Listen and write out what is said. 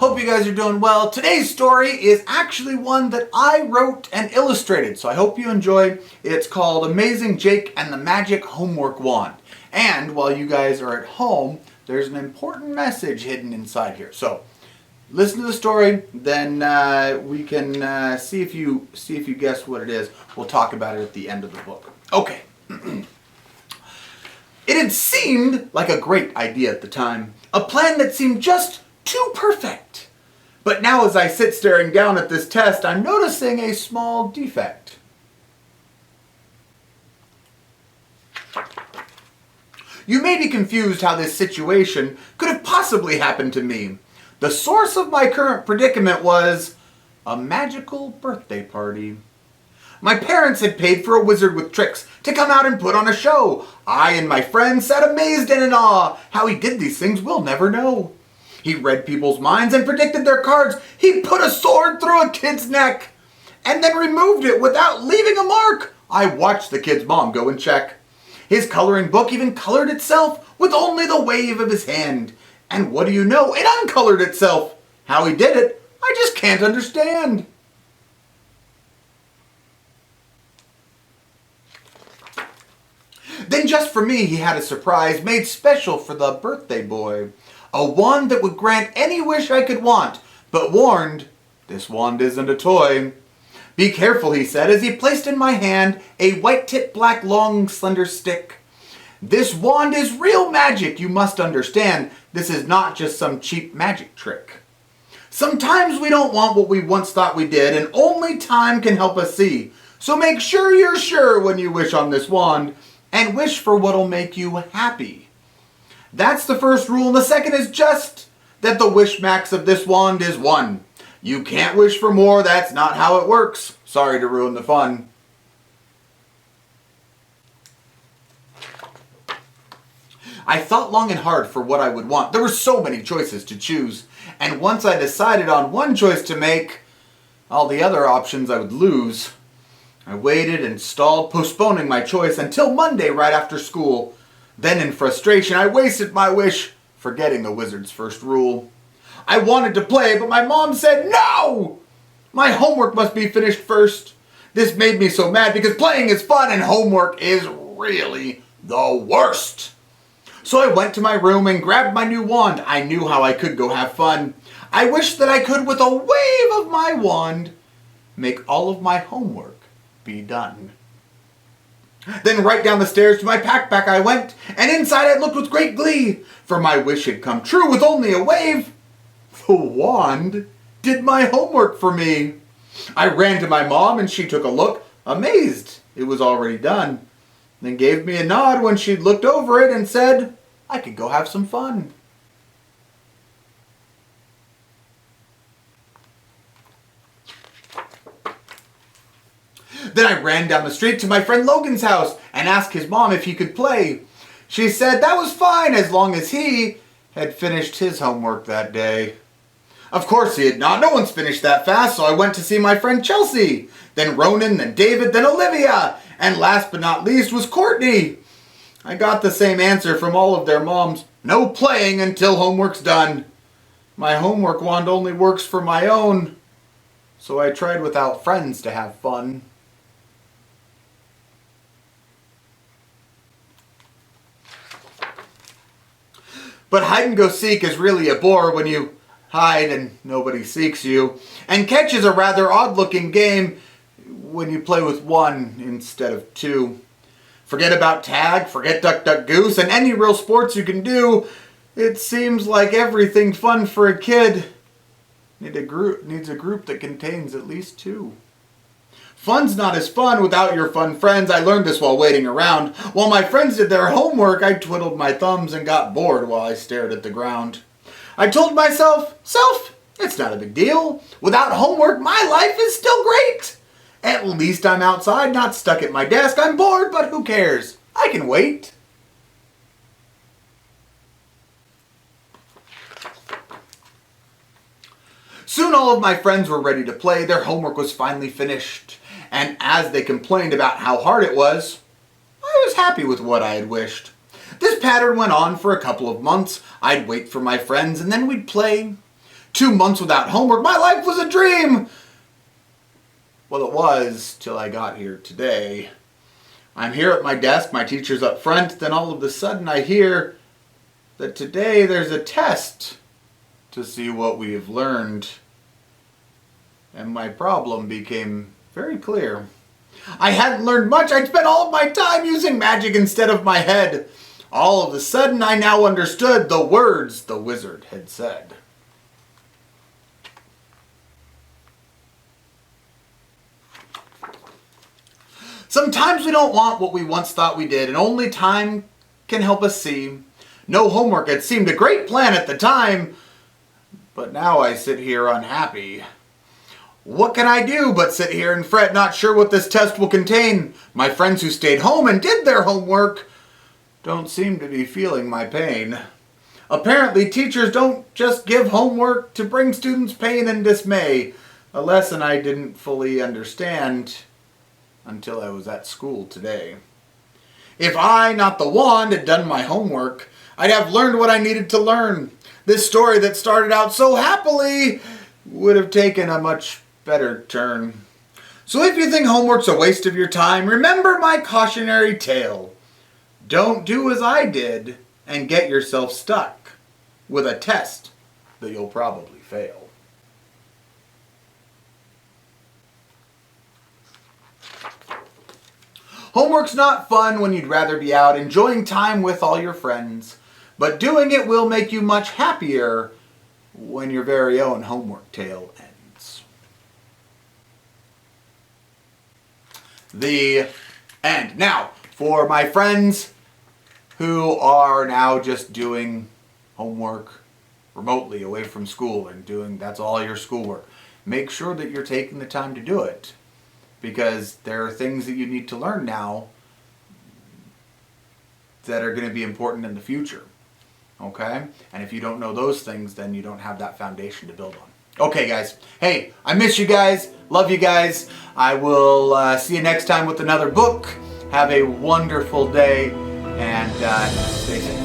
Hope you guys are doing well. Today's story is actually one that I wrote and illustrated, so I hope you enjoy. It's called Amazing Jake and the Magic Homework Wand. And while you guys are at home, there's an important message hidden inside here. So listen to the story, then we can see if you guess what it is. We'll talk about it at the end of the book. Okay. It had seemed like a great idea at the time, a plan that seemed just too perfect. But now as I sit staring down at this test, I'm noticing a small defect. You may be confused how this situation could have possibly happened to me. The source of my current predicament was a magical birthday party. My parents had paid for a wizard with tricks to come out and put on a show. I and my friends sat amazed and in awe. How he did these things we'll never know. He read people's minds and predicted their cards. He put a sword through a kid's neck and then removed it without leaving a mark. I watched the kid's mom go and check. His coloring book even colored itself with only the wave of his hand. And what do you know? It uncolored itself. How he did it, I just can't understand. Then just for me, he had a surprise made special for the birthday boy. A wand that would grant any wish I could want, but warned, this wand isn't a toy. Be careful, he said, as he placed in my hand a white-tipped black long slender stick. This wand is real magic, you must understand. This is not just some cheap magic trick. Sometimes we don't want what we once thought we did, and only time can help us see. So make sure you're sure when you wish on this wand, and wish for what'll make you happy. That's the first rule, and the second is just that the wish max of this wand is 1. You can't wish for more, that's not how it works. Sorry to ruin the fun. I thought long and hard for what I would want. There were so many choices to choose, and once I decided on one choice to make, all the other options I would lose. I waited and stalled, postponing my choice until Monday right after school. Then in frustration, I wasted my wish, forgetting the wizard's first rule. I wanted to play, but my mom said no! My homework must be finished first. This made me so mad because playing is fun and homework is really the worst. So I went to my room and grabbed my new wand. I knew how I could go have fun. I wished that I could, with a wave of my wand, make all of my homework be done. Then right down the stairs to my pack-pack I went, and inside I looked with great glee, for my wish had come true with only a wave. The wand did my homework for me. I ran to my mom and she took a look, amazed it was already done, then gave me a nod when she'd looked over it and said I could go have some fun. Then I ran down the street to my friend Logan's house and asked his mom if he could play. She said that was fine as long as he had finished his homework that day. Of course he had not. No one's finished that fast, so I went to see my friend Chelsea, then Ronan, then David, then Olivia, and last but not least was Courtney. I got the same answer from all of their moms. No playing until homework's done. My homework wand only works for my own, so I tried without friends to have fun. But hide and go seek is really a bore when you hide and nobody seeks you. And catch is a rather odd looking game when you play with 1 instead of 2. Forget about tag, forget duck, duck, goose, and any real sports you can do. It seems like everything fun for a kid needs a group that contains at least 2. Fun's not as fun without your fun friends. I learned this while waiting around. While my friends did their homework, I twiddled my thumbs and got bored while I stared at the ground. I told myself, it's not a big deal. Without homework, my life is still great. At least I'm outside, not stuck at my desk. I'm bored, but who cares? I can wait. Soon all of my friends were ready to play. Their homework was finally finished. And as they complained about how hard it was, I was happy with what I had wished. This pattern went on for a couple of months. I'd wait for my friends and then we'd play. 2 months without homework. My life was a dream. Well, it was till I got here today. I'm here at my desk, my teacher's up front, then all of a sudden I hear that today there's a test to see what we have learned. And my problem became very clear. I hadn't learned much. I'd spent all of my time using magic instead of my head. All of a sudden I now understood the words the wizard had said. Sometimes we don't want what we once thought we did, and only time can help us see. No homework had seemed a great plan at the time, but now I sit here unhappy. What can I do but sit here and fret, not sure what this test will contain? My friends who stayed home and did their homework don't seem to be feeling my pain. Apparently, teachers don't just give homework to bring students pain and dismay, a lesson I didn't fully understand until I was at school today. If I, not the wand, had done my homework, I'd have learned what I needed to learn. This story that started out so happily would have taken a much better turn. So if you think homework's a waste of your time, remember my cautionary tale. Don't do as I did and get yourself stuck with a test that you'll probably fail. Homework's not fun when you'd rather be out enjoying time with all your friends, but doing it will make you much happier when your very own homework tale ends. The end. Now, for my friends who are now just doing homework remotely away from school and that's all your schoolwork, make sure that you're taking the time to do it. Because there are things that you need to learn now that are going to be important in the future. Okay? And if you don't know those things, then you don't have that foundation to build on. Okay, guys. Hey, I miss you guys. Love you guys. I will see you next time with another book. Have a wonderful day and stay safe.